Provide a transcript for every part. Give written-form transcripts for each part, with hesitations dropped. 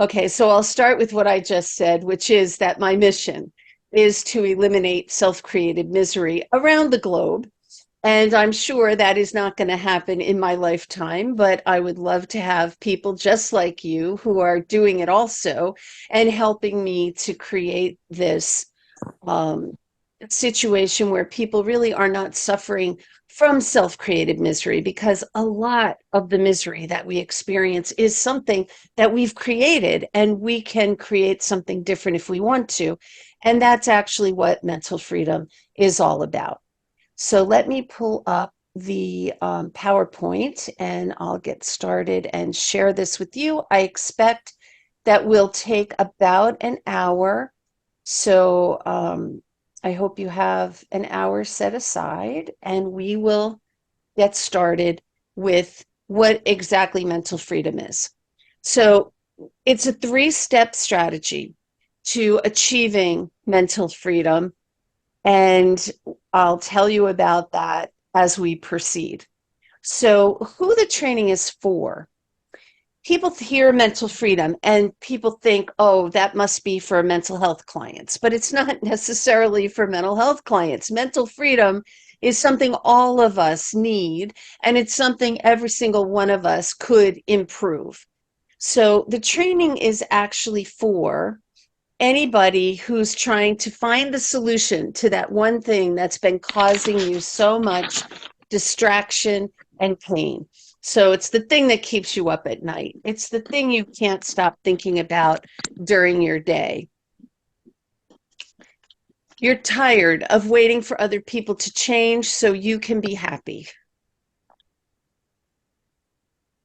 Okay, so I'll start with what I just said, which is that my mission is to eliminate self-created misery around the globe. And I'm sure that is not going to happen in my lifetime, but I would love to have people just like you who are doing it also and helping me to create this um, situation where people really are not suffering from self-created misery, because a lot of the misery that we experience is something that we've created, and we can create something different if we want to. And that's actually what mental freedom is all about. So let me pull up the PowerPoint and I'll get started and share this with you. I expect that will take about an hour. So I hope you have an hour set aside and we will get started with what exactly mental freedom is. So it's a three-step strategy to achieving mental freedom, and I'll tell you about that as we proceed. So, who the training is for? People hear mental freedom and people think, oh, that must be for mental health clients, but it's not necessarily for mental health clients. Mental freedom is something all of us need, and it's something every single one of us could improve. So, the training is actually for anybody who's trying to find the solution to that one thing that's been causing you so much distraction and pain. So it's the thing that keeps you up at night. It's the thing you can't stop thinking about during your day. You're tired of waiting for other people to change so you can be happy.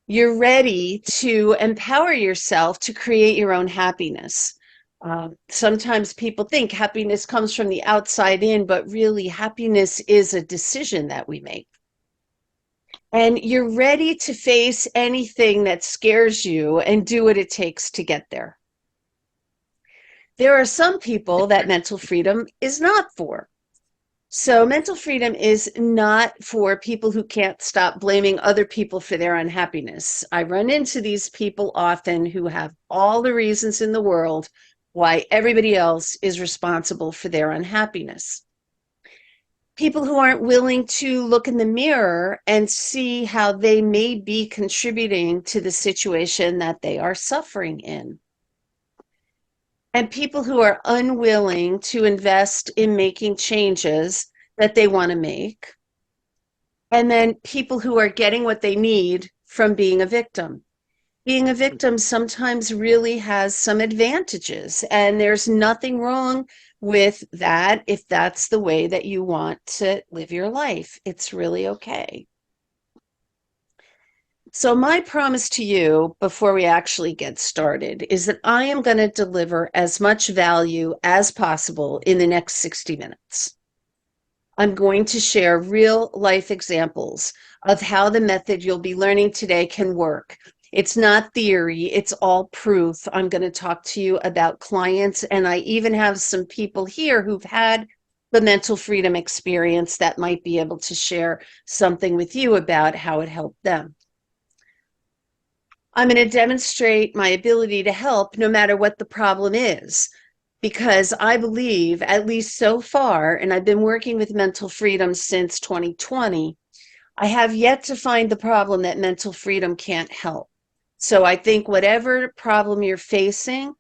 You're ready to empower yourself to create your own happiness. Sometimes people think happiness comes from the outside in, but really, happiness is a decision that we make. And you're ready to face anything that scares you and do what it takes to get there. There are some people that mental freedom is not for. So, mental freedom is not for people who can't stop blaming other people for their unhappiness. I run into these people often who have all the reasons in the world why everybody else is responsible for their unhappiness. People who aren't willing to look in the mirror and see how they may be contributing to the situation that they are suffering in. And people who are unwilling to invest in making changes that they want to make. And then people who are getting what they need from being a victim. Being a victim sometimes really has some advantages, and there's nothing wrong with that if that's the way that you want to live your life. It's really okay. So, my promise to you before we actually get started is that I am going to deliver as much value as possible in the next 60 minutes. I'm going to share real life examples of how the method you'll be learning today can work. It's not theory, it's all proof. I'm going to talk to you about clients, and I even have some people here who've had the mental freedom experience that might be able to share something with you about how it helped them. I'm going to demonstrate my ability to help no matter what the problem is, because I believe, at least so far, and I've been working with mental freedom since 2020, I have yet to find the problem that mental freedom can't help. So I think whatever problem you're facing,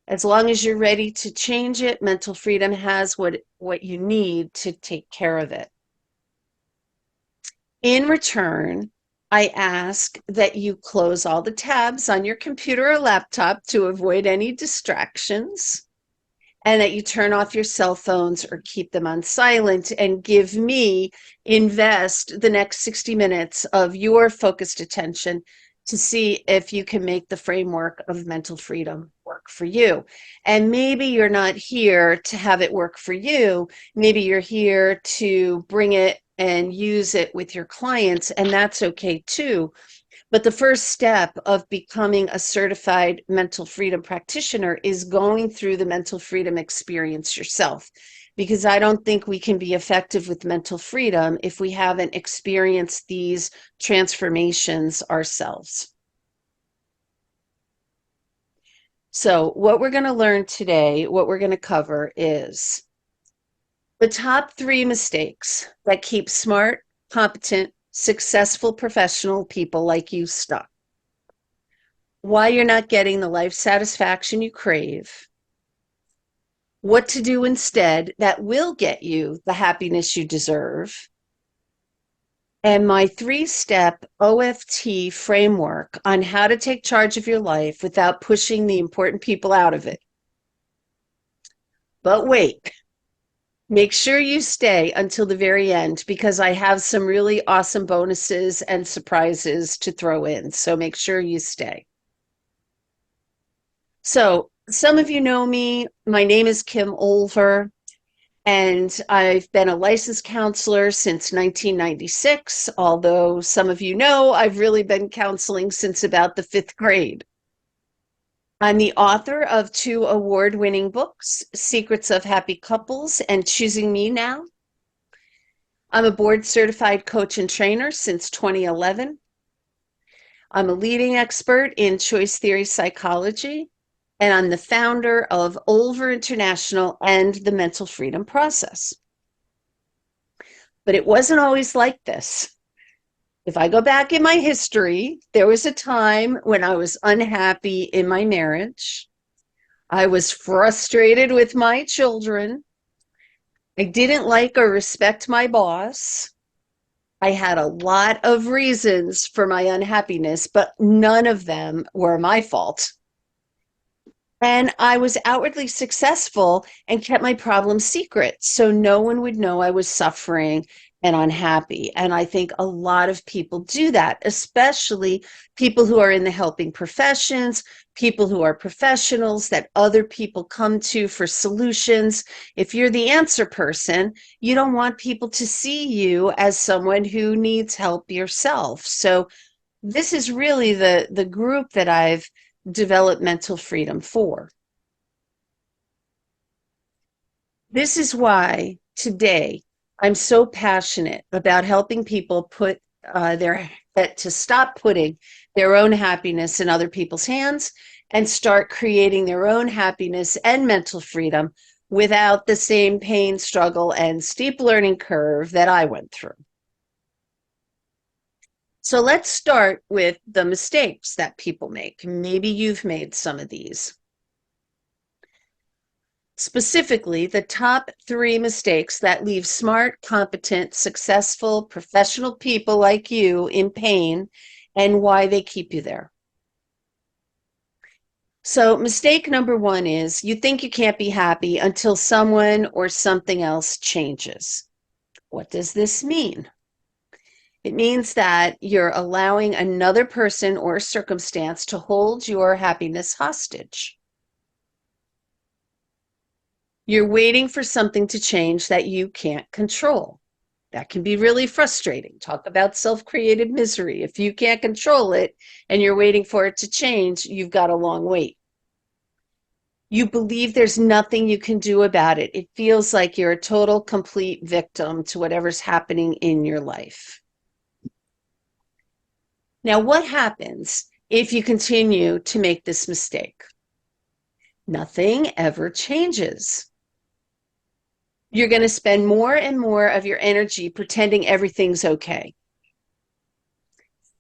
as long as you're ready to change it, mental freedom has what you need to take care of it. In return, I ask that you close all the tabs on your computer or laptop to avoid any distractions, and that you turn off your cell phones or keep them on silent and invest the next 60 minutes of your focused attention to see if you can make the framework of mental freedom work for you. And maybe you're not here to have it work for you. Maybe you're here to bring it and use it with your clients, and that's okay too. But the first step of becoming a certified mental freedom practitioner is going through the mental freedom experience yourself, because I don't think we can be effective with mental freedom if we haven't experienced these transformations ourselves. So, what we're going to learn today, what we're going to cover is the top 3 mistakes that keep smart, competent, successful professional people like you stuck. Why you're not getting the life satisfaction you crave. What to do instead that will get you the happiness you deserve. And my 3-step OFT framework on how to take charge of your life without pushing the important people out of it. But wait, make sure you stay until the very end because I have some really awesome bonuses and surprises to throw in. So make sure you stay. So some of you know me. My name is Kim Olver. And I've been a licensed counselor since 1996, although some of you know I've really been counseling since about the 5th grade. I'm the author of 2 award-winning books, Secrets of Happy Couples and Choosing Me Now. I'm a board-certified coach and trainer since 2011. I'm a leading expert in choice theory psychology, and I'm the founder of Olver International and the Mental Freedom Process. But it wasn't always like this. If I go back in my history, there was a time when I was unhappy in my marriage. I was frustrated with my children. I didn't like or respect my boss. I had a lot of reasons for my unhappiness, but none of them were my fault. And I was outwardly successful and kept my problems secret so no one would know I was suffering and unhappy. And I think a lot of people do that, especially people who are in the helping professions, people who are professionals that other people come to for solutions. If you're the answer person, you don't want people to see you as someone who needs help yourself. So this is really the group that I've developed mental freedom for. This is why today I'm so passionate about helping people put to stop putting their own happiness in other people's hands and start creating their own happiness and mental freedom without the same pain, struggle, and steep learning curve that I went through. So let's start with the mistakes that people make. Maybe you've made some of these. Specifically, the top 3 mistakes that leave smart, competent, successful, professional people like you in pain and why they keep you there. So mistake number 1 is you think you can't be happy until someone or something else changes. What does this mean? It means that you're allowing another person or circumstance to hold your happiness hostage. You're waiting for something to change that you can't control. That can be really frustrating. Talk about self-created misery. If you can't control it and you're waiting for it to change, you've got a long wait. You believe there's nothing you can do about it. It feels like you're a total, complete victim to whatever's happening in your life. Now, what happens if you continue to make this mistake? Nothing ever changes. You're going to spend more and more of your energy pretending everything's okay.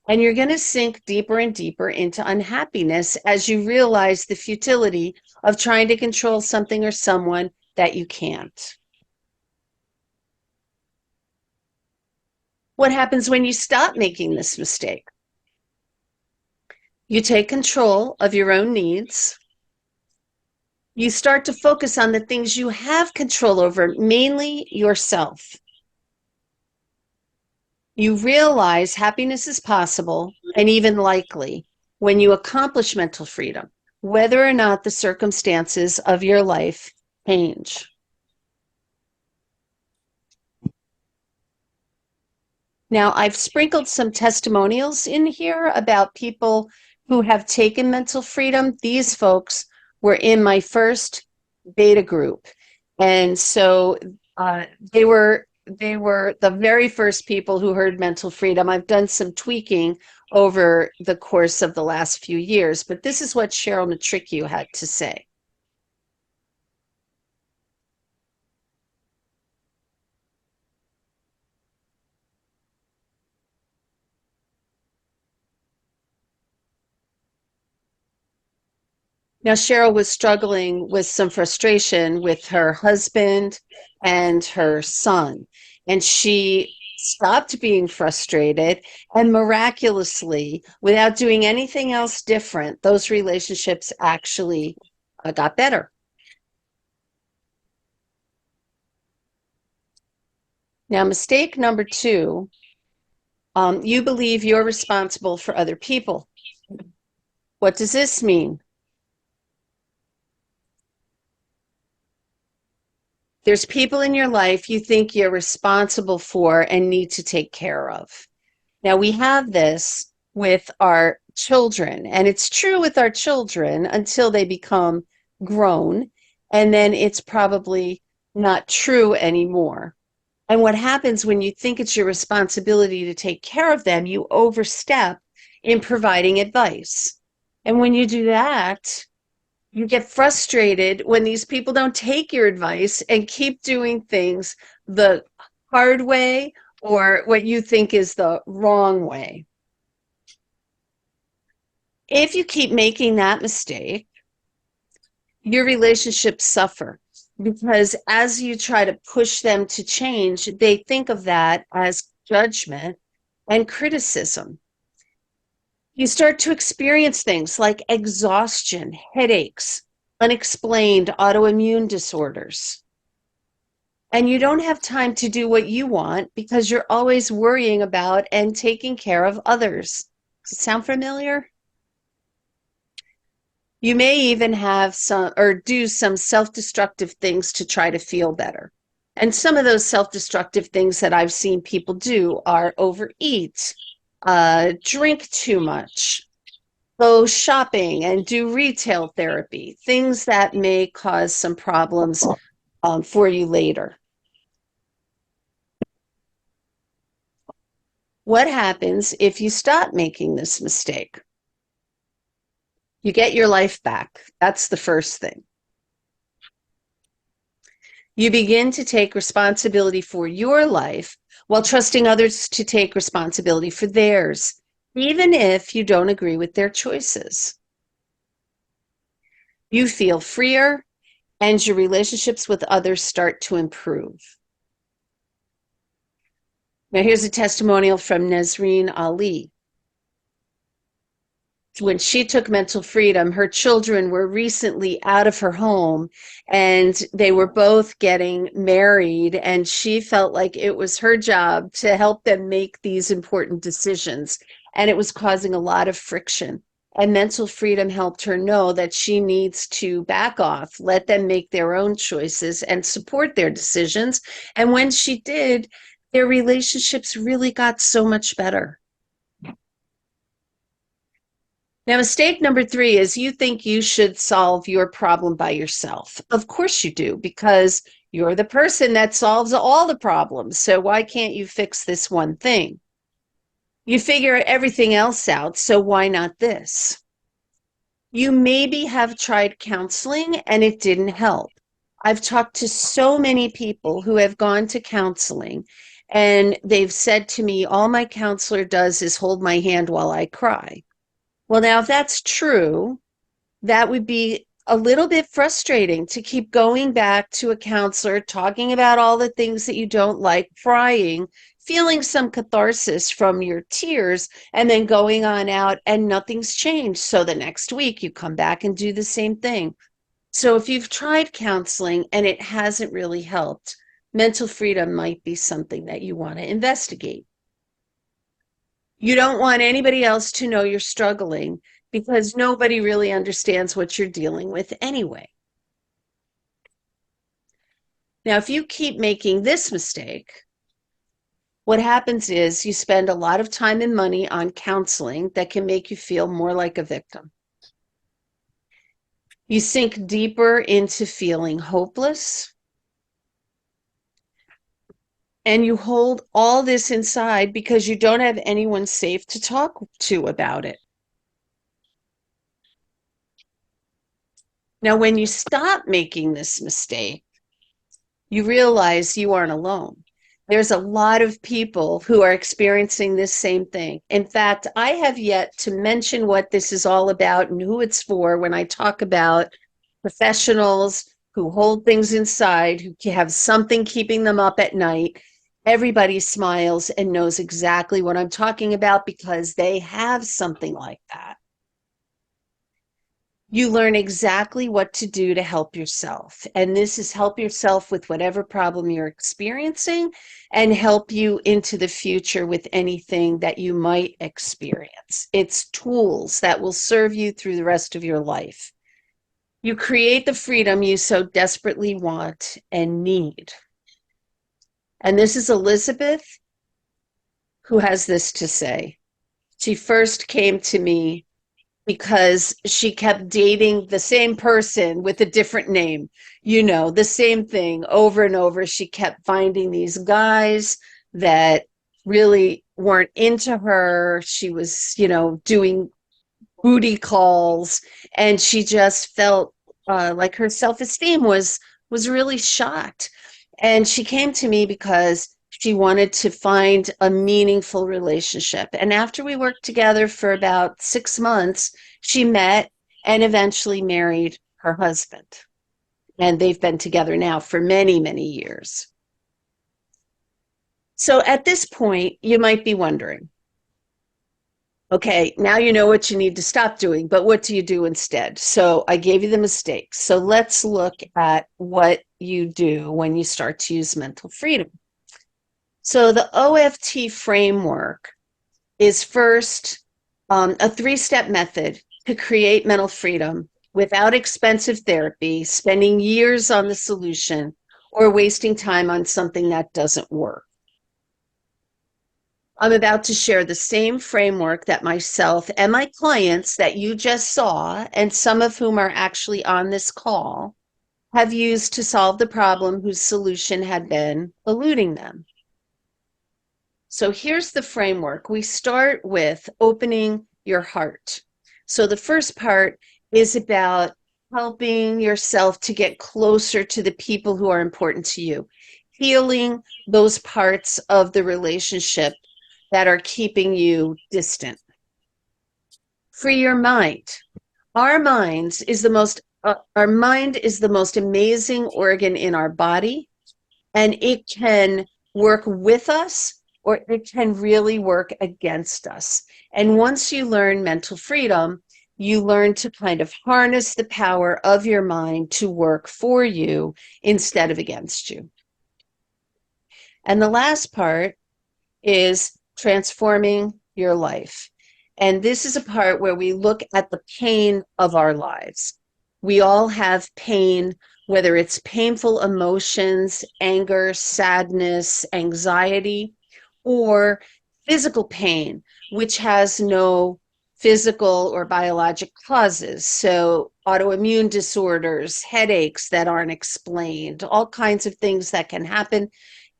And you're going to sink deeper and deeper into unhappiness as you realize the futility of trying to control something or someone that you can't. What happens when you stop making this mistake? You take control of your own needs. You start to focus on the things you have control over, mainly yourself. You realize happiness is possible and even likely when you accomplish mental freedom, whether or not the circumstances of your life change. Now, I've sprinkled some testimonials in here about people who have taken mental freedom. These folks were in my first beta group. And so they were they were the very first people who heard mental freedom. I've done some tweaking over the course of the last few years, but this is what Cheryl Matricchio had to say. Now, Cheryl was struggling with some frustration with her husband and her son, and she stopped being frustrated, and miraculously, without doing anything else different, those relationships actually got better. Now, mistake number two, you believe you're responsible for other people. What does this mean? There's people in your life you think you're responsible for and need to take care of. Now, we have this with our children, and it's true with our children until they become grown, and then it's probably not true anymore. And what happens when you think it's your responsibility to take care of them, you overstep in providing advice. And when you do that, you get frustrated when these people don't take your advice and keep doing things the hard way or what you think is the wrong way. If you keep making that mistake, your relationships suffer because as you try to push them to change, they think of that as judgment and criticism. You start to experience things like exhaustion, headaches, unexplained autoimmune disorders. And you don't have time to do what you want because you're always worrying about and taking care of others. Does it sound familiar? You may even have some or do some self-destructive things to try to feel better. And some of those self-destructive things that I've seen people do are overeat, drink too much, go shopping and do retail therapy, things that may cause some problems for you later. What happens if you stop making this mistake? You get your life back. That's the first thing. You begin to take responsibility for your life while trusting others to take responsibility for theirs, even if you don't agree with their choices. You feel freer, and your relationships with others start to improve. Now, here's a testimonial from Nazreen Ali. When she took mental freedom, her children were recently out of her home and they were both getting married, and she felt like it was her job to help them make these important decisions. And it was causing a lot of friction. And mental freedom helped her know that she needs to back off, let them make their own choices and support their decisions. And when she did, their relationships really got so much better. Now, mistake number three is you think you should solve your problem by yourself. Of course you do, because you're the person that solves all the problems. So why can't you fix this one thing? You figure everything else out, so why not this? You maybe have tried counseling and it didn't help. I've talked to so many people who have gone to counseling and they've said to me, all my counselor does is hold my hand while I cry. Well, now, if that's true, that would be a little bit frustrating to keep going back to a counselor, talking about all the things that you don't like, crying, feeling some catharsis from your tears, and then going on out and nothing's changed. So the next week you come back and do the same thing. So if you've tried counseling and it hasn't really helped, mental freedom might be something that you want to investigate. You don't want anybody else to know you're struggling because nobody really understands what you're dealing with anyway. Now, if you keep making this mistake, what happens is you spend a lot of time and money on counseling that can make you feel more like a victim. You sink deeper into feeling hopeless. And you hold all this inside because you don't have anyone safe to talk to about it. Now, when you stop making this mistake, you realize you aren't alone. There's a lot of people who are experiencing this same thing. In fact, I have yet to mention what this is all about and who it's for when I talk about professionals who hold things inside, who have something keeping them up at night. Everybody smiles and knows exactly what I'm talking about because they have something like that. You learn exactly what to do to help yourself. And this is help yourself with whatever problem you're experiencing and help you into the future with anything that you might experience. It's tools that will serve you through the rest of your life. You create the freedom you so desperately want and need. And this is Elizabeth, who has this to say. She first came to me because she kept dating the same person with a different name, the same thing over and over. She kept finding these guys that really weren't into her. She was, doing booty calls, and she just felt like her self-esteem was really shot. And she came to me because she wanted to find a meaningful relationship. And after we worked together for about 6 months, she met and eventually married her husband. And they've been together now for many, many years. So at this point, you might be wondering, okay, now you know what you need to stop doing, but what do you do instead? So I gave you the mistakes. So let's look at what you do when you start to use mental freedom. So the OFT framework is first a 3-step method to create mental freedom without expensive therapy, spending years on the solution, or wasting time on something that doesn't work. I'm about to share the same framework that myself and my clients that you just saw, and some of whom are actually on this call, have used to solve the problem whose solution had been eluding them. So here's the framework. We start with opening your heart. So the first part is about helping yourself to get closer to the people who are important to you, healing those parts of the relationship that are keeping you distant. Free your mind. Our mind is the most amazing organ in our body, and it can work with us or it can really work against us. And once you learn mental freedom, you learn to kind of harness the power of your mind to work for you instead of against you. And the last part is transforming your life. And this is a part where we look at the pain of our lives. We all have pain, whether it's painful emotions, anger, sadness, anxiety, or physical pain, which has no physical or biologic causes. So autoimmune disorders, headaches that aren't explained, all kinds of things that can happen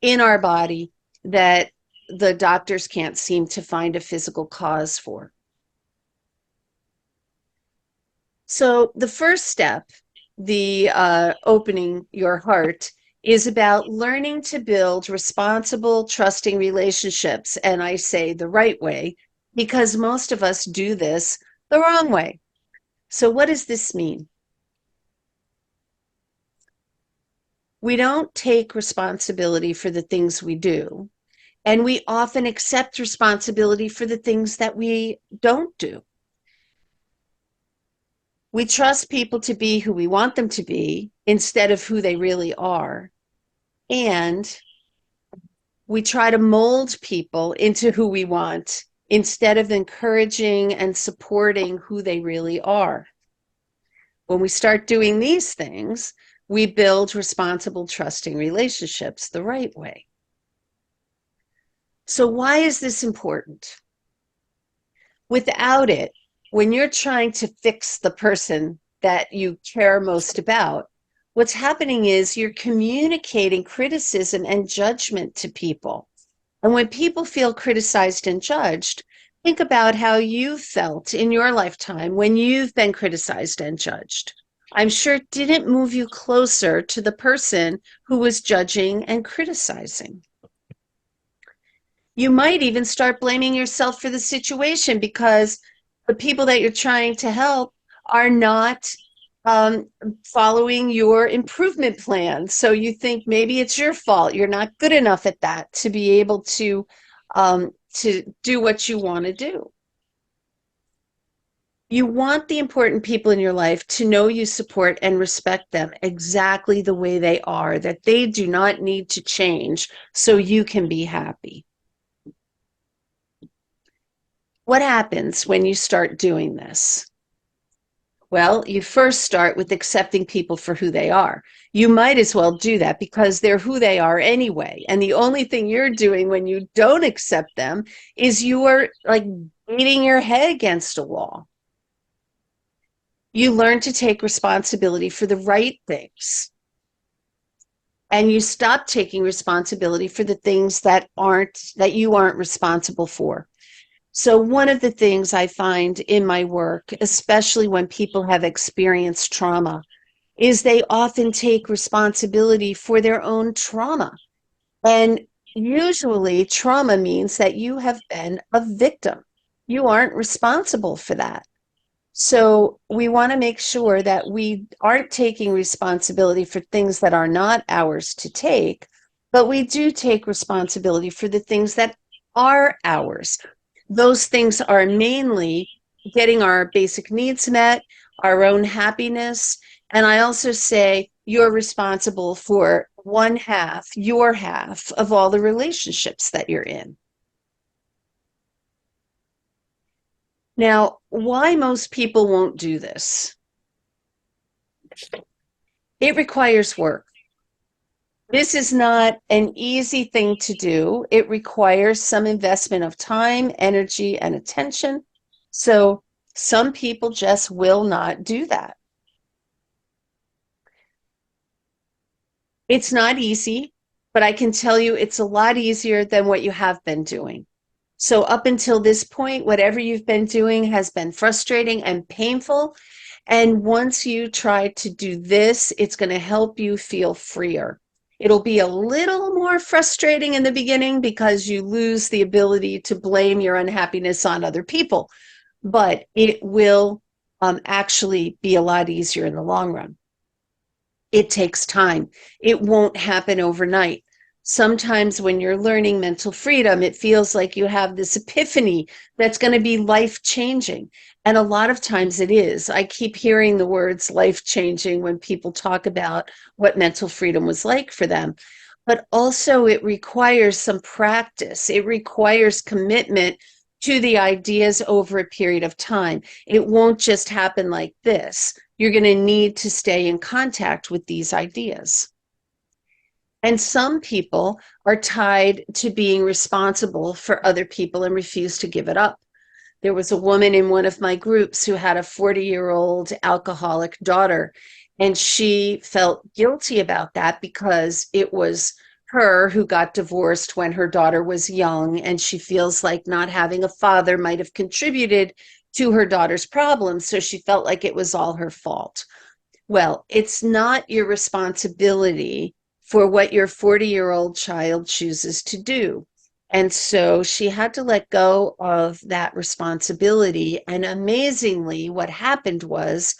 in our body that the doctors can't seem to find a physical cause for. So the first step, the opening your heart, is about learning to build responsible, trusting relationships. And I say the right way, because most of us do this the wrong way. So what does this mean? We don't take responsibility for the things we do. And we often accept responsibility for the things that we don't do. We trust people to be who we want them to be instead of who they really are. And we try to mold people into who we want instead of encouraging and supporting who they really are. When we start doing these things, we build responsible, trusting relationships the right way. So why is this important? Without it, when you're trying to fix the person that you care most about, What's happening is you're communicating criticism and judgment to people. And when people feel criticized and judged, think about how you felt in your lifetime when you've been criticized and judged. I'm sure it didn't move you closer to the person who was judging and criticizing. You might even start blaming yourself for the situation because the people that you're trying to help are not um, following your improvement plan. So you think maybe it's your fault. You're not good enough at that to be able to do what you want to do. You want the important people in your life to know you support and respect them exactly the way they are, that they do not need to change so you can be happy. What happens when you start doing this? Well, you first start with accepting people for who they are. You might as well do that because they're who they are anyway. And the only thing you're doing when you don't accept them is you are like beating your head against a wall. You learn to take responsibility for the right things. And you stop taking responsibility for the things that you aren't responsible for. So one of the things I find in my work, especially when people have experienced trauma, is they often take responsibility for their own trauma. And usually trauma means that you have been a victim. You aren't responsible for that. So we want to make sure that we aren't taking responsibility for things that are not ours to take, but we do take responsibility for the things that are ours. Those things are mainly getting our basic needs met, our own happiness. And I also say you're responsible for one half, your half of all the relationships that you're in. Now, why most people won't do this? It requires work. This is not an easy thing to do. It requires some investment of time, energy, and attention. So some people just will not do that. It's not easy, but I can tell you it's a lot easier than what you have been doing. So up until this point, whatever you've been doing has been frustrating and painful. And once you try to do this, it's going to help you feel freer. It'll be a little more frustrating in the beginning because you lose the ability to blame your unhappiness on other people, but it will actually be a lot easier in the long run. It takes time. It won't happen overnight. Sometimes when you're learning mental freedom, it feels like you have this epiphany that's going to be life changing. And a lot of times it is. I keep hearing the words life changing when people talk about what mental freedom was like for them. But also, it requires some practice, it requires commitment to the ideas over a period of time. It won't just happen like this. You're going to need to stay in contact with these ideas. And some people are tied to being responsible for other people and refuse to give it up. There was a woman in one of my groups who had a 40-year-old alcoholic daughter, and she felt guilty about that because it was her who got divorced when her daughter was young, and she feels like not having a father might have contributed to her daughter's problems, so she felt like it was all her fault. Well, it's not your responsibility for what your 40-year-old child chooses to do. And so she had to let go of that responsibility. And amazingly, what happened was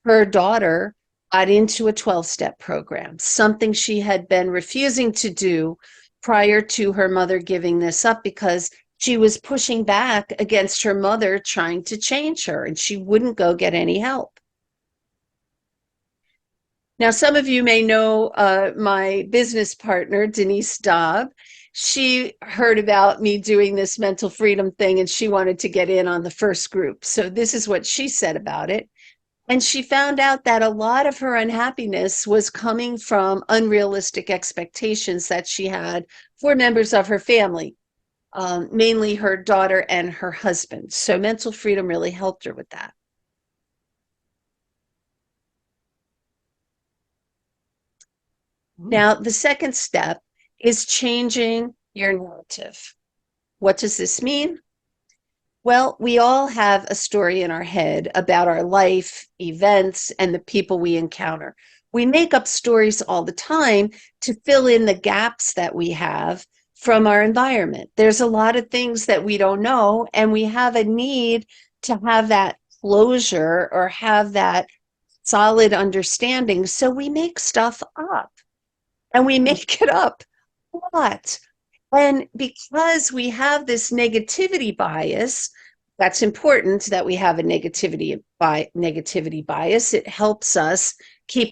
her daughter got into a 12-step program, something she had been refusing to do prior to her mother giving this up because she was pushing back against her mother trying to change her, and she wouldn't go get any help. Now, some of you may know my business partner, Denise Dobb. She heard about me doing this mental freedom thing and she wanted to get in on the first group. So, this is what she said about it. And she found out that a lot of her unhappiness was coming from unrealistic expectations that she had for members of her family, mainly her daughter and her husband. So, mental freedom really helped her with that. Now, the second step is changing your narrative. What does this mean? Well, we all have a story in our head about our life, events, and the people we encounter. We make up stories all the time to fill in the gaps that we have from our environment. There's a lot of things that we don't know, and we have a need to have that closure or have that solid understanding. So we make stuff up and we make it up a lot. And because we have this negativity bias, that's important that we have a negativity bias. It helps us keep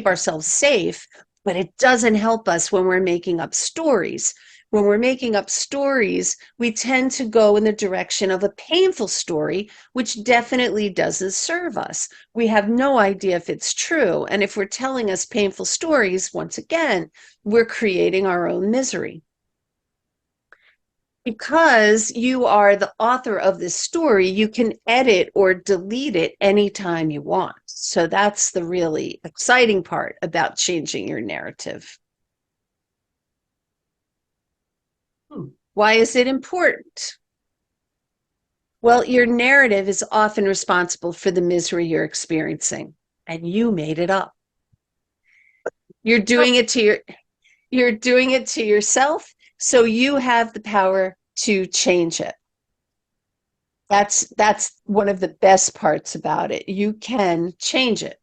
ourselves safe, but it doesn't help us when we're making up stories. When we're making up stories, we tend to go in the direction of a painful story, which definitely doesn't serve us. We have no idea if it's true. And if we're telling us painful stories, once again, we're creating our own misery. Because you are the author of this story, you can edit or delete it anytime you want. So that's the really exciting part about changing your narrative. Why is it important? Well, your narrative is often responsible for the misery you're experiencing, and you made it up. You're doing it to yourself, so you have the power to change it. That's one of the best parts about it. You can change it.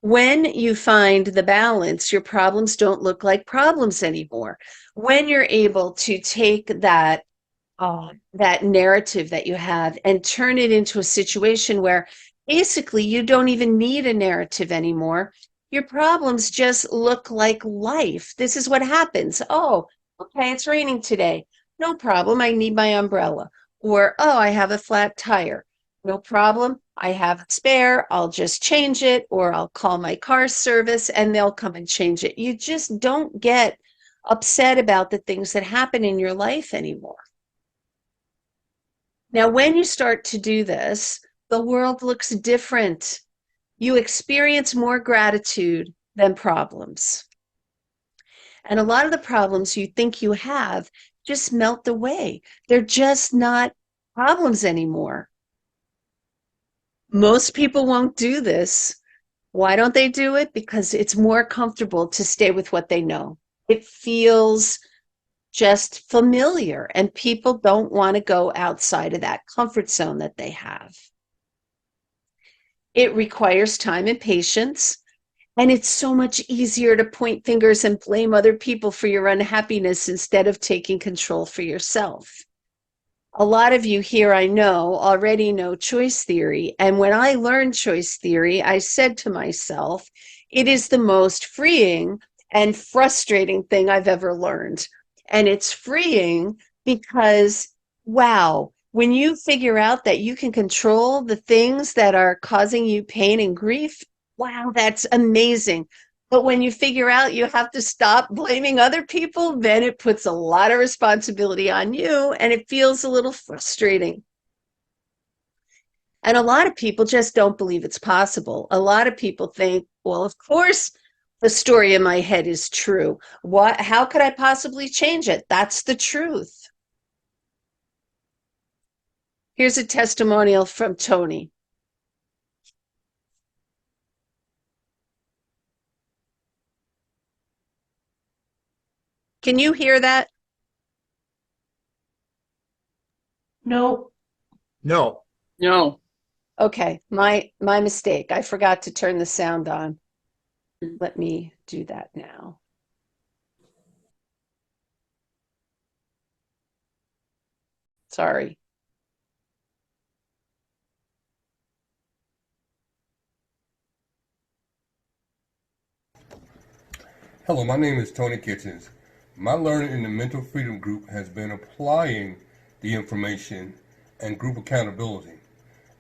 When you find the balance, your problems don't look like problems anymore. When you're able to take that narrative that you have and turn it into a situation where basically you don't even need a narrative anymore. Your problems just look like life. This is what happens. Oh, okay, it's raining today. No problem. I need my umbrella. Or, oh, I have a flat tire. No problem. I have a spare. I'll just change it, or I'll call my car service and they'll come and change it. You just don't get upset about the things that happen in your life anymore. Now, when you start to do this, the world looks different. You experience more gratitude than problems. And a lot of the problems you think you have just melt away. They're just not problems anymore. Most people won't do this. Why don't they do it? Because it's more comfortable to stay with what they know. It feels just familiar, and people don't want to go outside of that comfort zone that they have. It requires time and patience, and it's so much easier to point fingers and blame other people for your unhappiness instead of taking control for yourself. A lot of you here, I know, already know choice theory. And when I learned choice theory, I said to myself, it is the most freeing and frustrating thing I've ever learned. And it's freeing because, wow, when you figure out that you can control the things that are causing you pain and grief, wow, that's amazing. But when you figure out you have to stop blaming other people, then it puts a lot of responsibility on you and it feels a little frustrating. And a lot of people just don't believe it's possible. A lot of people think, well, of course, the story in my head is true. How could I possibly change it? That's the truth. Here's a testimonial from Tony. Can you hear that? No. No. No. Okay, my mistake. I forgot to turn the sound on. Let me do that now. Sorry. Hello, my name is Tony Kitchens. My learning in the Mental Freedom Group has been applying the information and group accountability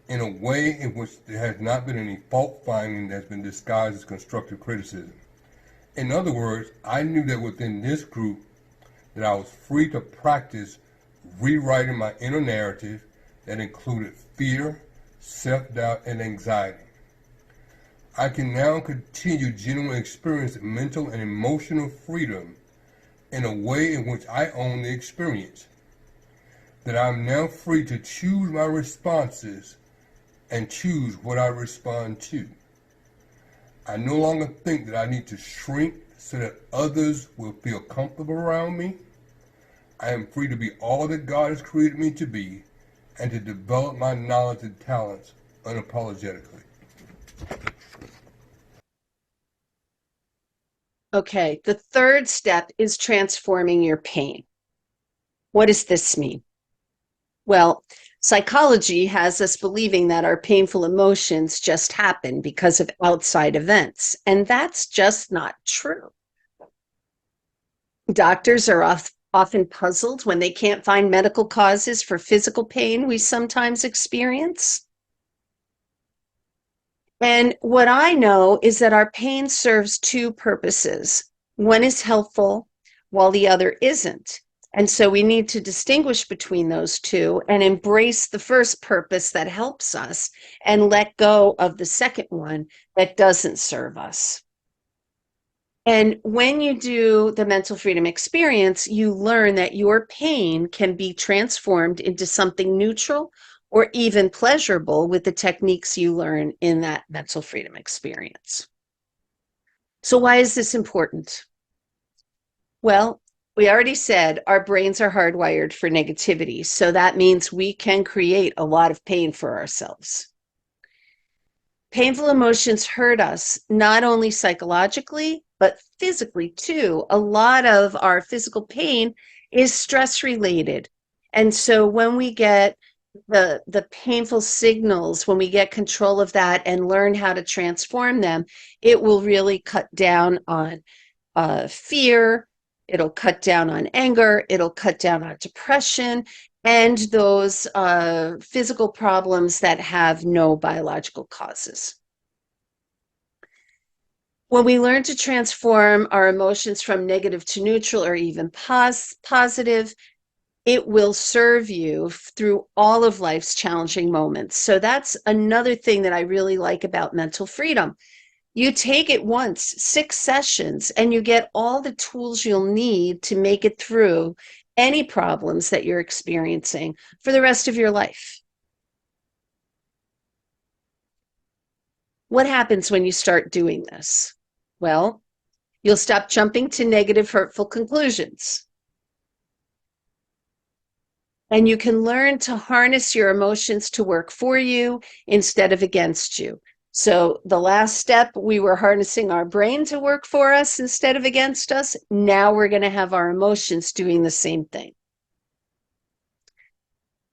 in a way in which there has not been any fault finding that's been disguised as constructive criticism. In other words, I knew that within this group that I was free to practice rewriting my inner narrative that included fear, self-doubt, and anxiety. I can now continue genuine experience mental and emotional freedom in a way in which I own the experience. That I am now free to choose my responses and choose what I respond to. I no longer think that I need to shrink so that others will feel comfortable around me. I am free to be all that God has created me to be and to develop my knowledge and talents unapologetically. Okay, the third step is transforming your pain. What does this mean? Well, psychology has us believing that our painful emotions just happen because of outside events, and that's just not true. Doctors are often puzzled when they can't find medical causes for physical pain we sometimes experience. And what I know is that our pain serves two purposes. One is helpful, while the other isn't. And so we need to distinguish between those two and embrace the first purpose that helps us and let go of the second one that doesn't serve us. And when you do the mental freedom experience, you learn that your pain can be transformed into something neutral or even pleasurable with the techniques you learn in that mental freedom experience. So why is this important? Well, we already said our brains are hardwired for negativity, so that means we can create a lot of pain for ourselves. Painful emotions hurt us not only psychologically, but physically too. A lot of our physical pain is stress related. And so when we get the painful signals, when we get control of that and learn how to transform them, it will really cut down on fear, it'll cut down on anger, it'll cut down on depression, and those physical problems that have no biological causes. When we learn to transform our emotions from negative to neutral or even positive, it will serve you through all of life's challenging moments. So that's another thing that I really like about mental freedom. You take it once, 6 sessions, and you get all the tools you'll need to make it through any problems that you're experiencing for the rest of your life. What happens when you start doing this? Well, you'll stop jumping to negative, hurtful conclusions. And you can learn to harness your emotions to work for you instead of against you. So the last step, we were harnessing our brain to work for us instead of against us. Now we're going to have our emotions doing the same thing.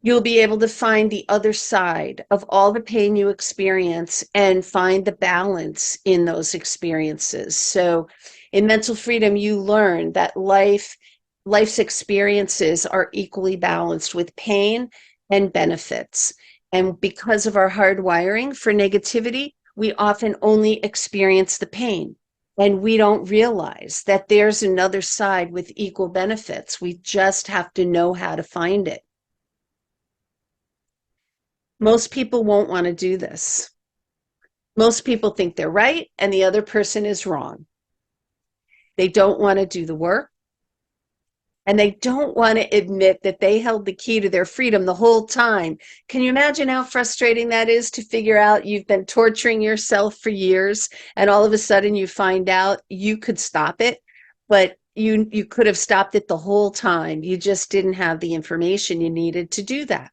You'll be able to find the other side of all the pain you experience and find the balance in those experiences. So in mental freedom, you learn that life's experiences are equally balanced with pain and benefits. And because of our hardwiring for negativity, we often only experience the pain. And we don't realize that there's another side with equal benefits. We just have to know how to find it. Most people won't want to do this. Most people think they're right and the other person is wrong. They don't want to do the work. And they don't want to admit that they held the key to their freedom the whole time. Can you imagine how frustrating that is to figure out you've been torturing yourself for years and all of a sudden you find out you could stop it, but you could have stopped it the whole time. You just didn't have the information you needed to do that.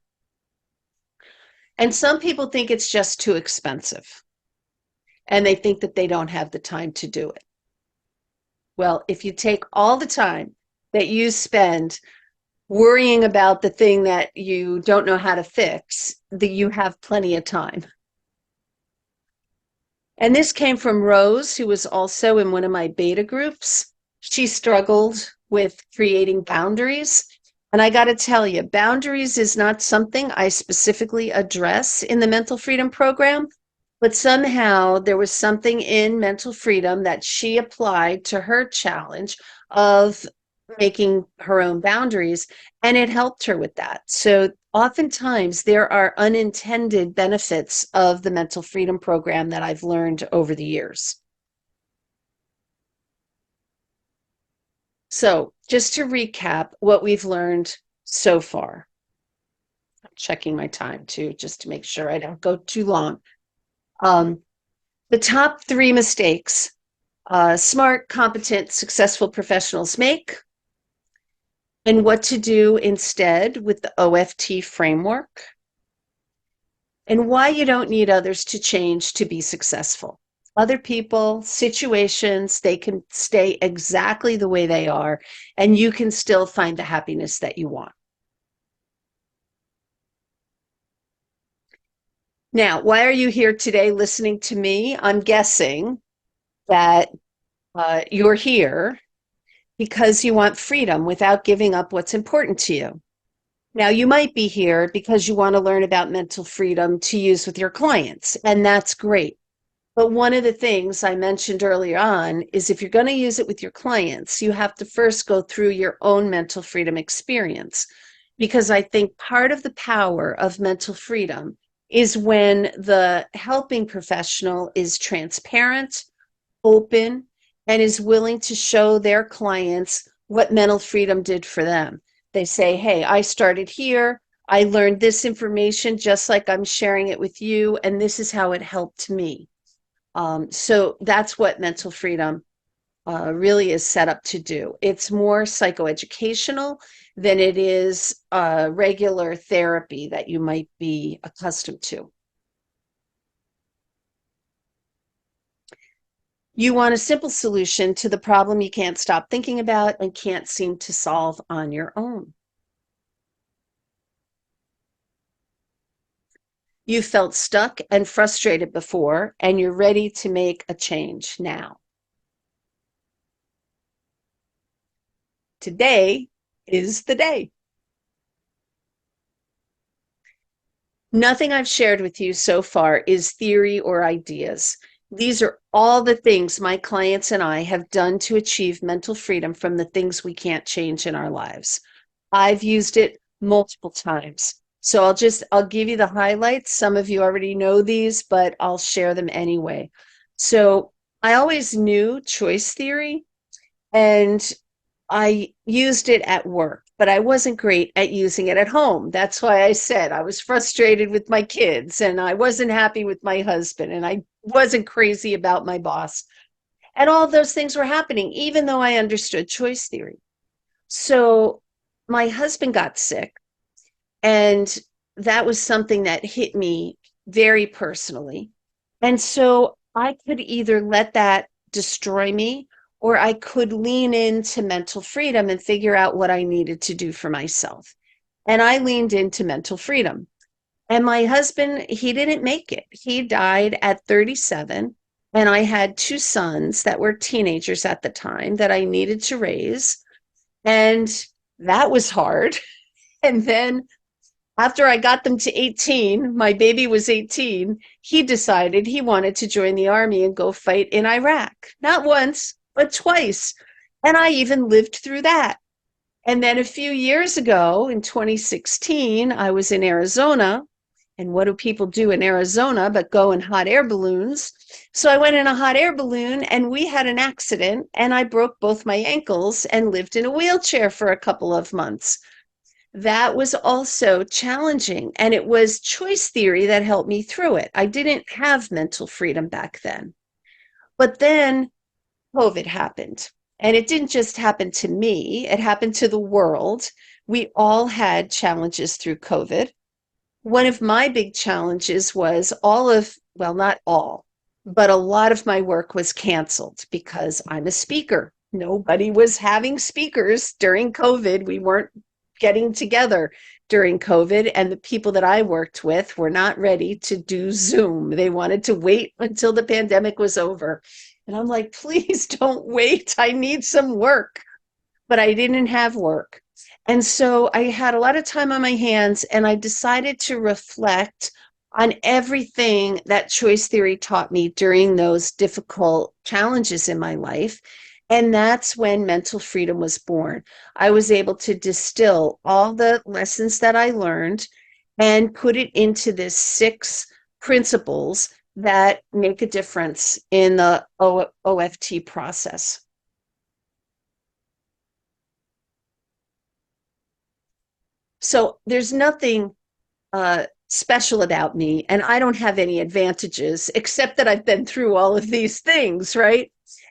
And some people think it's just too expensive. And they think that they don't have the time to do it. Well, if you take all the time that you spend worrying about the thing that you don't know how to fix, that you have plenty of time. And this came from Rose, who was also in one of my beta groups. She struggled with creating boundaries. And I got to tell you, boundaries is not something I specifically address in the Mental Freedom Program, but somehow there was something in Mental Freedom that she applied to her challenge of making her own boundaries, and it helped her with that. So oftentimes there are unintended benefits of the mental freedom program that I've learned over the years. So just to recap what we've learned so far, I'm checking my time too, just to make sure I don't go too long. The top 3 mistakes smart, competent, successful professionals make, and what to do instead with the OFT framework, and why you don't need others to change to be successful. Other people, situations, they can stay exactly the way they are, and you can still find the happiness that you want. Now, why are you here today listening to me? I'm guessing that you're here because you want freedom without giving up what's important to you. Now, you might be here because you want to learn about mental freedom to use with your clients, and that's great. But one of the things I mentioned earlier on is if you're going to use it with your clients, you have to first go through your own mental freedom experience. Because I think part of the power of mental freedom is when the helping professional is transparent, open, and is willing to show their clients what mental freedom did for them. They say, hey, I started here. I learned this information just like I'm sharing it with you, and this is how it helped me. So that's what mental freedom really is set up to do. It's more psychoeducational than it is regular therapy that you might be accustomed to. You want a simple solution to the problem you can't stop thinking about and can't seem to solve on your own. You felt stuck and frustrated before, and you're ready to make a change now. Today is the day. Nothing I've shared with you so far is theory or ideas. These are all the things my clients and I have done to achieve mental freedom from the things we can't change in our lives. I've used it multiple times. So I'll give you the highlights. Some of you already know these, but I'll share them anyway. So I always knew choice theory, and I used it at work, but I wasn't great at using it at home. That's why I said I was frustrated with my kids, and I wasn't happy with my husband, and I wasn't crazy about my boss. And all of those things were happening, even though I understood choice theory. So my husband got sick, and that was something that hit me very personally. And so I could either let that destroy me, or I could lean into mental freedom and figure out what I needed to do for myself. And I leaned into mental freedom. And my husband, he didn't make it. He died at 37. And I had 2 sons that were teenagers at the time that I needed to raise. And that was hard. And then after I got them to 18, my baby was 18, he decided he wanted to join the army and go fight in Iraq. Not once, but twice. And I even lived through that. And then a few years ago, in 2016, I was in Arizona. And what do people do in Arizona but go in hot air balloons? So I went in a hot air balloon, and we had an accident, and I broke both my ankles and lived in a wheelchair for a couple of months. That was also challenging, and it was choice theory that helped me through it. I didn't have mental freedom back then. But then COVID happened, and it didn't just happen to me, it happened to the world. We all had challenges through COVID. One of my big challenges was well, not all, but a lot of my work was canceled because I'm a speaker. Nobody was having speakers during COVID. We weren't getting together during COVID, and the people that I worked with were not ready to do Zoom. They wanted to wait until the pandemic was over. And I'm like, please don't wait. I need some work. But I didn't have work. And so I had a lot of time on my hands, and I decided to reflect on everything that choice theory taught me during those difficult challenges in my life. And that's when mental freedom was born. I was able to distill all the lessons that I learned and put it into this 6 principles that make a difference in the OFT process. So there's nothing special about me, and I don't have any advantages except that I've been through all of these things, right?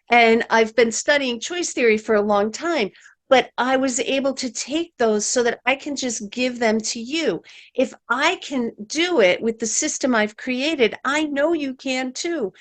And I've been studying choice theory for a long time, but I was able to take those so that I can just give them to you. If I can do it with the system I've created, I know you can too.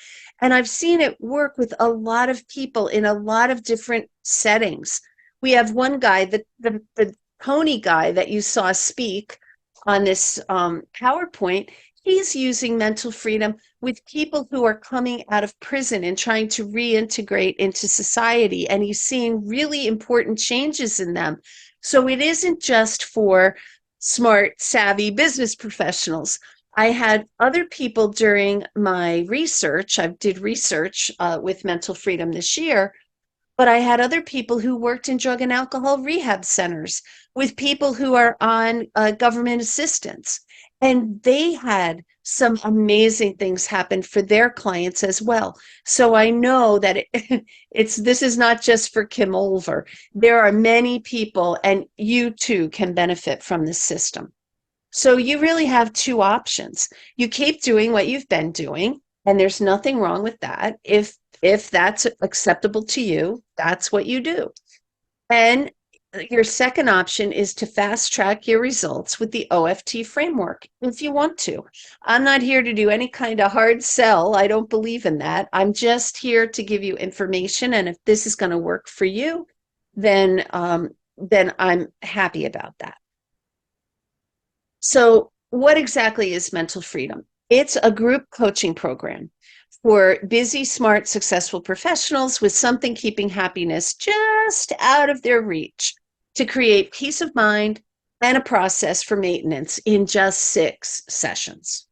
And I've seen it work with a lot of people in a lot of different settings. We have one guy, the Pony guy that you saw speak on this PowerPoint. He's using mental freedom with people who are coming out of prison and trying to reintegrate into society. And he's seeing really important changes in them. So it isn't just for smart, savvy business professionals. I had other people during my research. I did research with mental freedom this year, but I had other people who worked in drug and alcohol rehab centers with people who are on government assistance. And they had some amazing things happen for their clients as well. So I know that this is not just for Kim Olver. There are many people, and you too can benefit from this system. So you really have 2 options. You keep doing what you've been doing, and there's nothing wrong with that. If that's acceptable to you, that's what you do. And your second option is to fast track your results with the OFT framework if you want to. I'm not here to do any kind of hard sell. I don't believe in that. I'm just here to give you information. And if this is going to work for you, then I'm happy about that. So what exactly is mental freedom? It's a group coaching program for busy, smart, successful professionals with something keeping happiness just out of their reach to create peace of mind and a process for maintenance in just 6 sessions.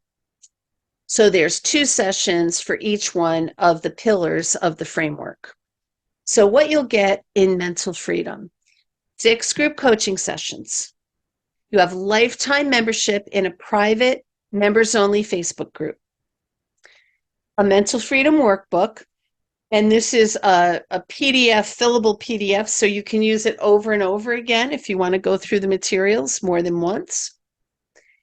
So there's 2 sessions for each one of the pillars of the framework. So what you'll get in mental freedom: 6 group coaching sessions. You have lifetime membership in a private members-only Facebook group, a mental freedom workbook, and this is a PDF, fillable PDF, so you can use it over and over again if you want to go through the materials more than once.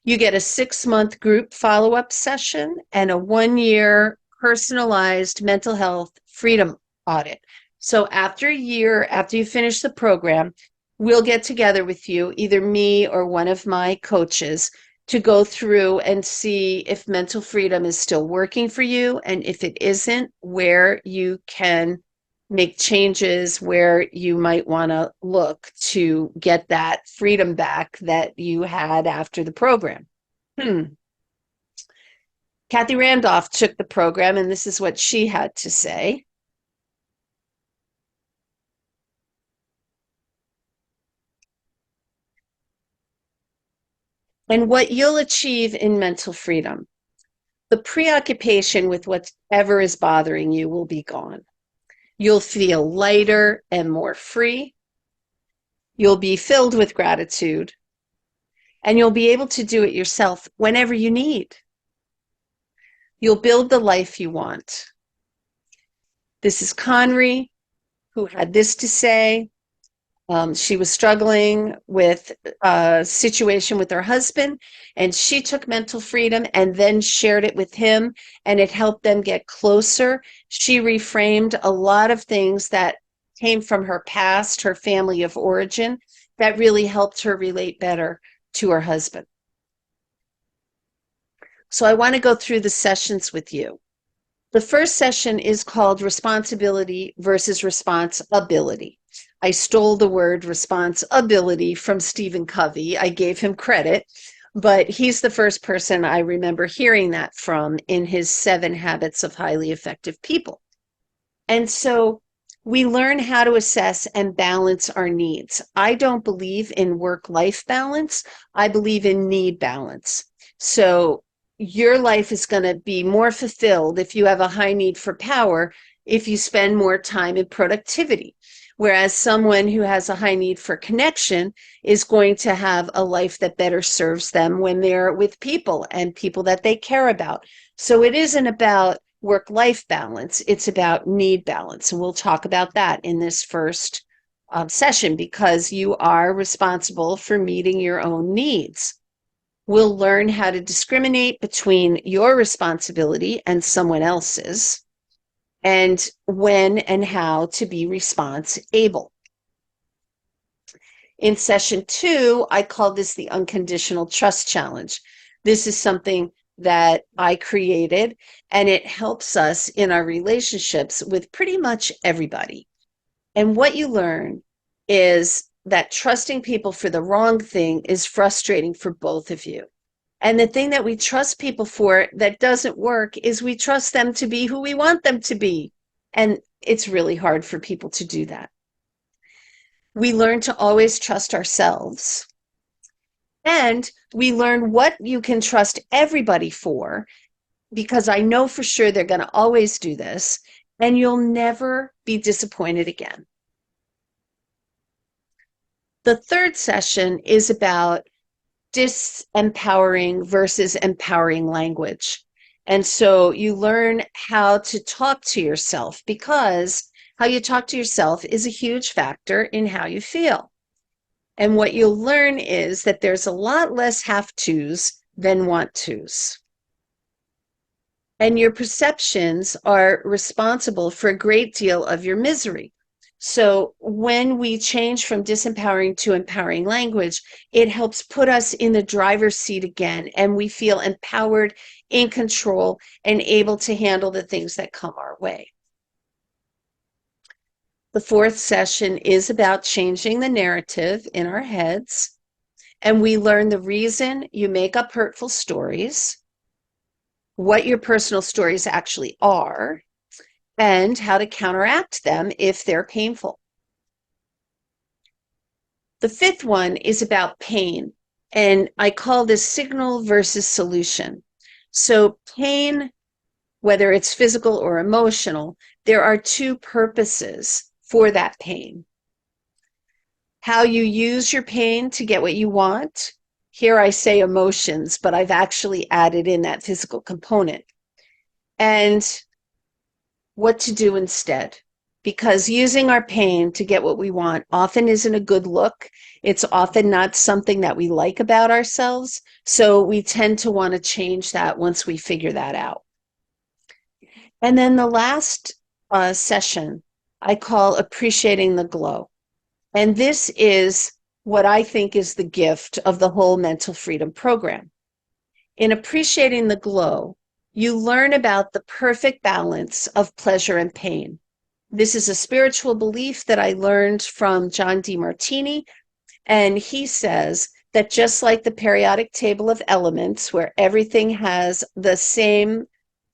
You get a 6-month group follow-up session and a 1-year personalized mental health freedom audit. So after a year, after you finish the program, we'll get together with you, either me or one of my coaches, to go through and see if mental freedom is still working for you, and if it isn't, where you can make changes, where you might want to look to get that freedom back that you had after the program. Kathy Randolph took the program, and this is what she had to say. And what you'll achieve in mental freedom: the preoccupation with whatever is bothering you will be gone. You'll feel lighter and more free. You'll be filled with gratitude. And you'll be able to do it yourself whenever you need. You'll build the life you want. This is Conry, who had this to say. She was struggling with a situation with her husband, and she took mental freedom and then shared it with him, and it helped them get closer. She reframed a lot of things that came from her past, her family of origin, that really helped her relate better to her husband. So I want to go through the sessions with you. The first session is called Responsibility versus Responsibility. I stole the word responsibility from Stephen Covey. I gave him credit, but he's the first person I remember hearing that from in his 7 Habits of Highly Effective People. And so we learn how to assess and balance our needs. I don't believe in work-life balance. I believe in need balance. So your life is going to be more fulfilled if you have a high need for power, if you spend more time in productivity. Whereas someone who has a high need for connection is going to have a life that better serves them when they're with people and people that they care about. So it isn't about work-life balance, it's about need balance. And we'll talk about that in this first session, because you are responsible for meeting your own needs. We'll learn how to discriminate between your responsibility and someone else's, and when and how to be response able. In session 2, I call this the unconditional trust challenge. This is something that I created, and it helps us in our relationships with pretty much everybody. And what you learn is that trusting people for the wrong thing is frustrating for both of you. And the thing that we trust people for that doesn't work is we trust them to be who we want them to be. And it's really hard for people to do that. We learn to always trust ourselves. And we learn what you can trust everybody for, because I know for sure they're going to always do this, and you'll never be disappointed again. The third session is about disempowering versus empowering language. And so you learn how to talk to yourself, because how you talk to yourself is a huge factor in how you feel. And what you'll learn is that there's a lot less have-tos than want-tos. And your perceptions are responsible for a great deal of your misery. So when we change from disempowering to empowering language, it helps put us in the driver's seat again, and we feel empowered, in control, and able to handle the things that come our way. The fourth session is about changing the narrative in our heads, and we learn the reason you make up hurtful stories, what your personal stories actually are, and how to counteract them if they're painful. The fifth one is about pain, and I call this signal versus solution. So pain, whether it's physical or emotional, there are two purposes for that pain. How you use your pain to get what you want. Here I say emotions, but I've actually added in that physical component. And what to do instead. Because using our pain to get what we want often isn't a good look. It's often not something that we like about ourselves. So we tend to want to change that once we figure that out. And then the last session I call Appreciating the Glow. And this is what I think is the gift of the whole Mental Freedom Program. In Appreciating the Glow, you learn about the perfect balance of pleasure and pain. This is a spiritual belief that I learned from John DeMartini, and he says that just like the periodic table of elements, where everything has the same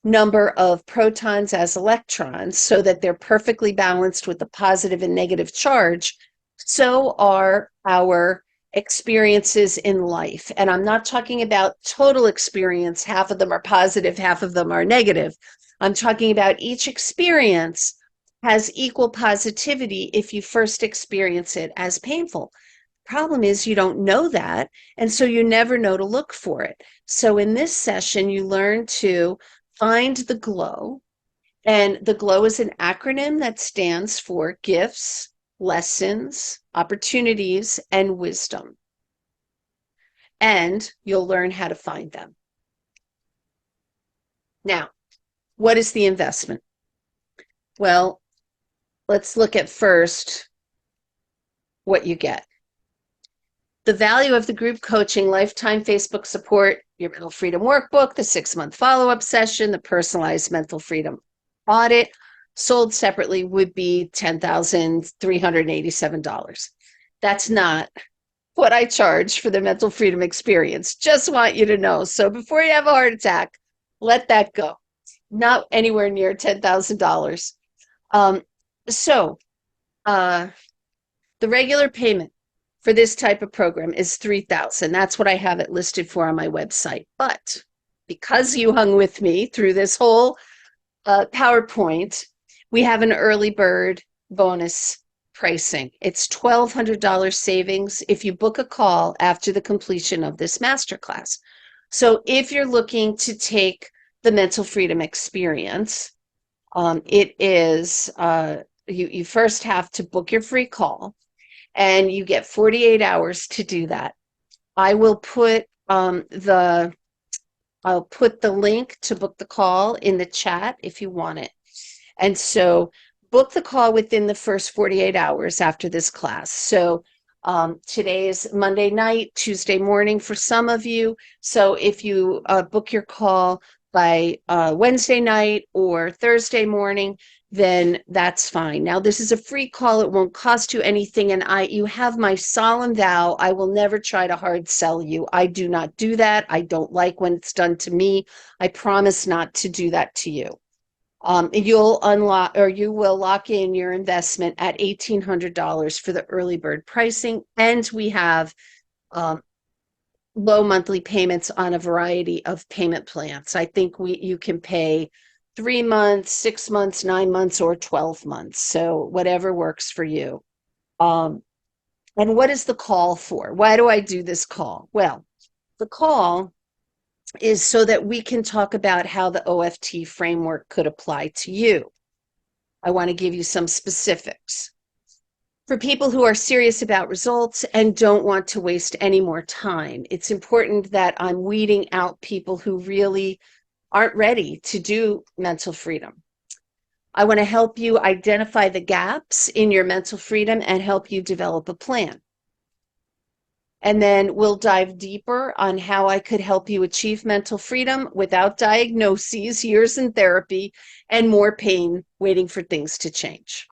number of protons as electrons, so that they're perfectly balanced with the positive and negative charge, so are our experiences in life. And I'm not talking about total experience. Half of them are positive, half of them are negative. I'm talking about each experience has equal positivity if you first experience it as painful. Problem is you don't know that, and so you never know to look for it. So in this session, you learn to find the glow, and the glow is an acronym that stands for gifts, lessons, opportunities, and wisdom. And you'll learn how to find them. Now, what is the investment? Well, let's look at first what you get. The value of the group coaching, lifetime Facebook support, your mental freedom workbook, the 6-month follow-up session, the personalized mental freedom audit, sold separately, would be $10,387. That's not what I charge for the mental freedom experience. Just want you to know. So before you have a heart attack, let that go. Not anywhere near $10,000. The regular payment for this type of program is $3,000. That's what I have it listed for on my website. But because you hung with me through this whole PowerPoint, we have an early bird bonus pricing. It's $1,200 savings if you book a call after the completion of this masterclass. So if you're looking to take the mental freedom experience, it is you first have to book your free call, and you get 48 hours to do that. I will put I'll put the link to book the call in the chat if you want it. And so book the call within the first 48 hours after this class. So today is Monday night, Tuesday morning for some of you. So if you book your call by Wednesday night or Thursday morning, then that's fine. Now, this is a free call. It won't cost you anything. And you have my solemn vow, I will never try to hard sell you. I do not do that. I don't like when it's done to me. I promise not to do that to you. You will lock in your investment at $1,800 for the early bird pricing. And we have low monthly payments on a variety of payment plans. I think you can pay 3 months, 6 months, 9 months, or 12 months. So whatever works for you. And what is the call for? Why do I do this call? Well, the call is so that we can talk about how the OFT framework could apply to you. I want to give you some specifics. For people who are serious about results and don't want to waste any more time, it's important that I'm weeding out people who really aren't ready to do mental freedom. I want to help you identify the gaps in your mental freedom and help you develop a plan. And then we'll dive deeper on how I could help you achieve mental freedom without diagnoses, years in therapy, and more pain waiting for things to change.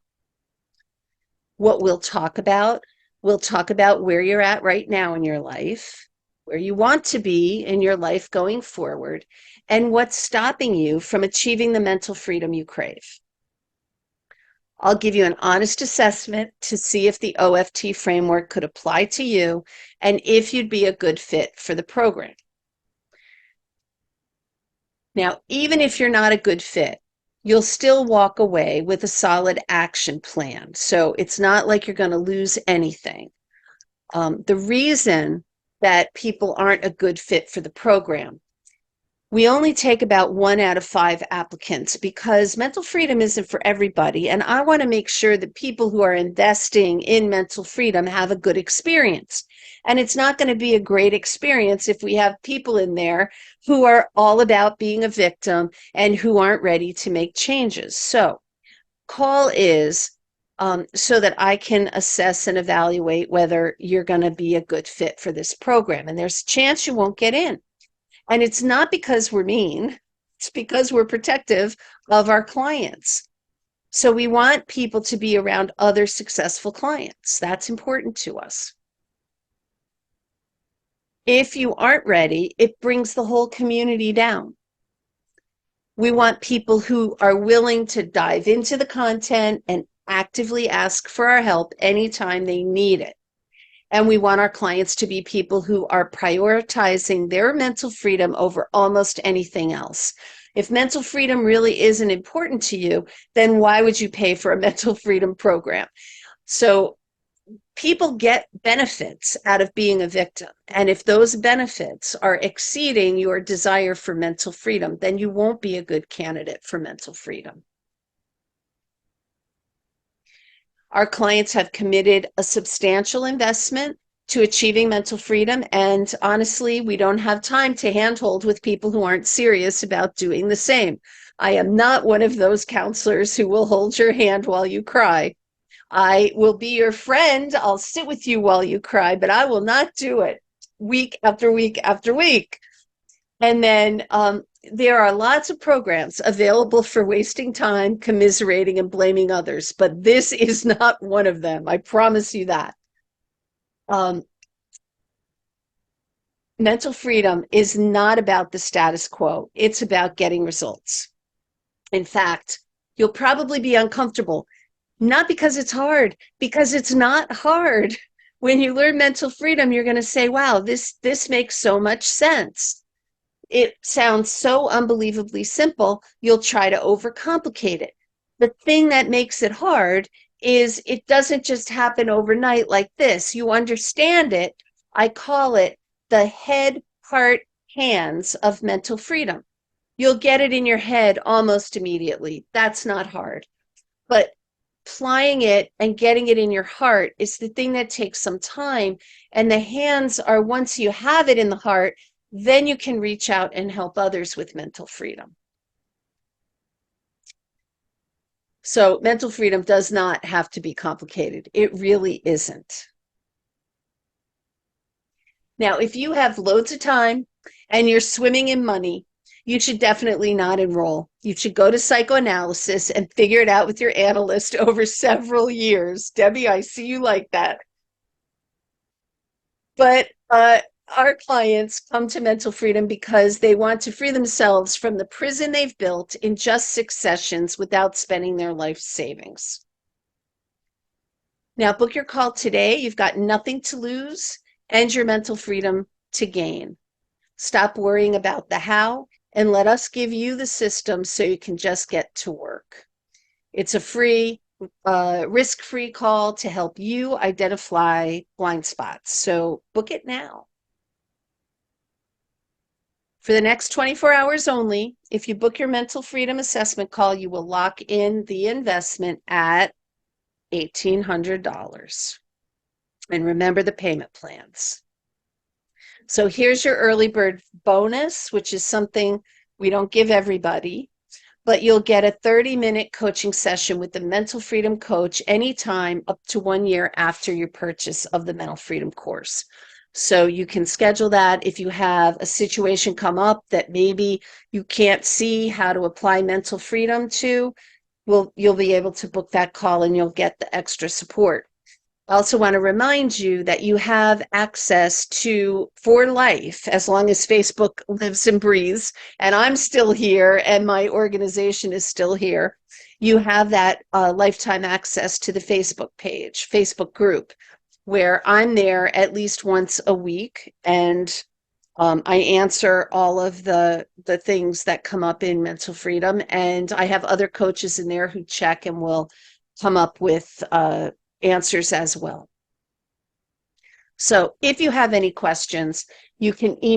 What we'll talk about where you're at right now in your life, where you want to be in your life going forward, and what's stopping you from achieving the mental freedom you crave. I'll give you an honest assessment to see if the OFT framework could apply to you and if you'd be a good fit for the program. Now, even if you're not a good fit, you'll still walk away with a solid action plan. So it's not like you're going to lose anything. The reason that people aren't a good fit for the program, we only take about 1 out of 5 applicants because mental freedom isn't for everybody. And I want to make sure that people who are investing in mental freedom have a good experience. And it's not going to be a great experience if we have people in there who are all about being a victim and who aren't ready to make changes. So call is so that I can assess and evaluate whether you're going to be a good fit for this program. And there's a chance you won't get in. And it's not because we're mean, it's because we're protective of our clients. So we want people to be around other successful clients. That's important to us. If you aren't ready, it brings the whole community down. We want people who are willing to dive into the content and actively ask for our help anytime they need it. And we want our clients to be people who are prioritizing their mental freedom over almost anything else. If mental freedom really isn't important to you, then why would you pay for a mental freedom program? So people get benefits out of being a victim. And if those benefits are exceeding your desire for mental freedom, then you won't be a good candidate for mental freedom. Our clients have committed a substantial investment to achieving mental freedom. And honestly, we don't have time to handhold with people who aren't serious about doing the same. I am not one of those counselors who will hold your hand while you cry. I will be your friend. I'll sit with you while you cry, but I will not do it week after week after week. And then there are lots of programs available for wasting time, commiserating, and blaming others, but this is not one of them. I promise you that. Mental freedom is not about the status quo. It's about getting results. In fact, you'll probably be uncomfortable, not because it's hard, because it's not hard. When you learn mental freedom, you're going to say, wow, this makes so much sense. it sounds so unbelievably simple, you'll try to overcomplicate it. The thing that makes it hard is it doesn't just happen overnight like this. You understand it. I call it the head, heart, hands of mental freedom. You'll get it in your head almost immediately. That's not hard. But applying it and getting it in your heart is the thing that takes some time. And the hands are, once you have it in the heart, then you can reach out and help others with mental freedom. So mental freedom does not have to be complicated. It really isn't. Now, if you have loads of time and you're swimming in money, you should definitely not enroll. You should go to psychoanalysis and figure it out with your analyst over several years. Debbie, I see you like that. But our clients come to mental freedom because they want to free themselves from the prison they've built in just 6 sessions without spending their life savings. Now, book your call today. You've got nothing to lose and your mental freedom to gain. Stop worrying about the how and let us give you the system so you can just get to work. It's a free, risk-free call to help you identify blind spots. So book it now. For the next 24 hours only, if you book your mental freedom assessment call, you will lock in the investment at $1,800. And remember the payment plans. So here's your early bird bonus, which is something we don't give everybody, but you'll get a 30-minute coaching session with the Mental Freedom Coach anytime up to 1 year after your purchase of the Mental Freedom course. So you can schedule that if you have a situation come up that maybe you can't see how to apply mental freedom to, you'll be able to book that call and you'll get the extra support. I also want to remind you that you have access to, for life, as long as Facebook lives and breathes, and I'm still here and my organization is still here, you have that lifetime access to the Facebook page, Facebook group, where I'm there at least once a week, and I answer all of the things that come up in mental freedom, and I have other coaches in there who check and will come up with answers as well. So if you have any questions, you can email